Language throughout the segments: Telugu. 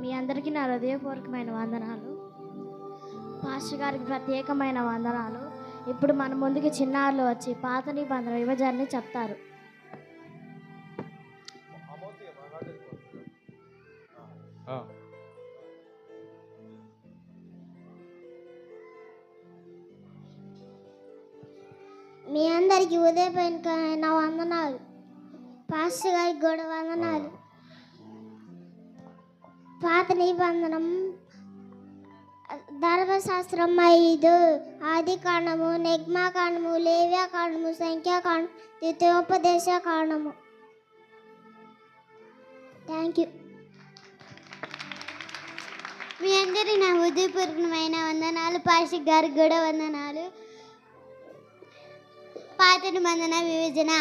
మీ అందరికీ నా హృదయపూర్వకమైన వందనాలు. పాస్టర్ గారికి ప్రత్యేకమైన వందనాలు. ఇప్పుడు మన ముందుకి చిన్నారులు వచ్చి పాత నిబంధన విభజనని చెప్తారు. మీ అందరికీ ఉదయపైన వందనాలు. పాస్టర్ గారికి కూడా వందనాలు. పాత నిబంధనం ధర్మశాస్త్రం 5, ఆది కాండము, నిర్గమకాండము, లేవ్యకాండము, సంఖ్యాకాండము, ద్వితీయోపదేశ కాండము. Thank you. మీ అందరి నా హృదయపూర్వకమైన వందనాలు. పాస్టర్ గారికి కూడా వందనాలు. పాత నిబంధన విభజన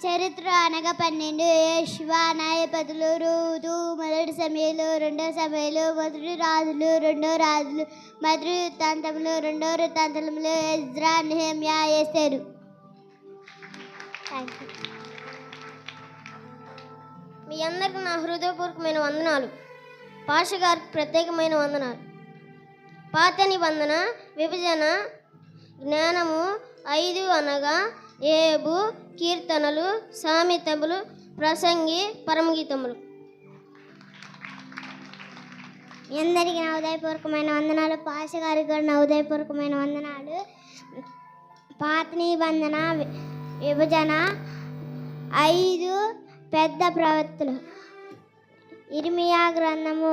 చరిత్ర అనగా 12, యేషువ, న్యాయపతులు, రూతు, మొదటి సమయలు, రెండో సమయలు, మొదటి రాజులు, రెండో రాజులు, మొదటి వృత్తాంతములు, రెండో వృత్తాంతములు, ఎజ్రా, నెహెమ్యా, ఎస్తేరు. మీ అందరికి నా హృదయపూర్వకమైన వందనాలు. పాస్టర్ గారికి ప్రత్యేకమైన వందనాలు. పాత నిబంధన విభజన జ్ఞానము 5 అనగా ఏబు, కీర్తనలు, సామెతములు, ప్రసంగి, పరమగీతములు. మీ అందరికీ నా హృదయపూర్వకమైన వందనాలు. పాస్టర్ గారికి కూడా నా హృదయపూర్వకమైన వందనాలు. పాత నిబంధన విభజన 5 పెద్ద ప్రవక్తలు: ఇర్మియా గ్రంథము,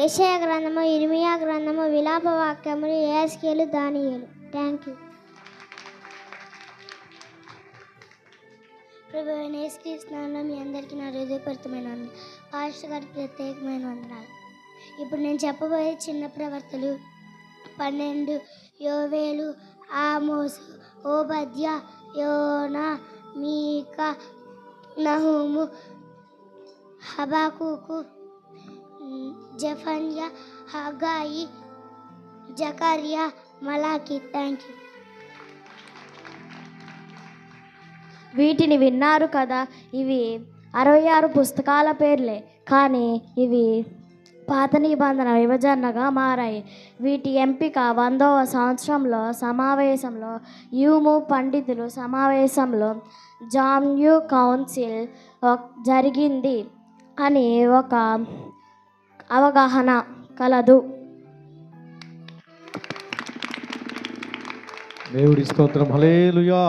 యెషయా గ్రంథము, ఇర్మియా గ్రంథము, విలాప వాక్యములు, యెహెజ్కేలు, దానియేలు. Thank you. ప్రభువైన యేసుక్రీస్తు నామములో మీ అందరికీ నా హృదయపూర్వకమైన వందనాలు. పాస్టర్ గారికి ప్రత్యేకమైన వందనాలు. ఇప్పుడు నేను చెప్పబోయే చిన్న ప్రవర్తలు 12: యోవేలు, ఆమోసు, ఓబద్య, యోనా, మీకా, నహూము, హబాకుకు, జెఫన్యా, హగ్గాయి, జకర్యా, మలాకి. Thank you. వీటిని విన్నారు కదా. ఇవి 66 పుస్తకాల పేర్లే, కానీ ఇవి పాత నిబంధన విభజనగా మారాయి. వీటి ఎంపిక 100వ సంవత్సరంలో సమావేశంలో యూము పండితులు సమావేశంలో జామ్యూ కౌన్సిల్ జరిగింది అని ఒక అవగాహన కలదు. దేవుడి స్తోత్రం. హల్లెలూయా.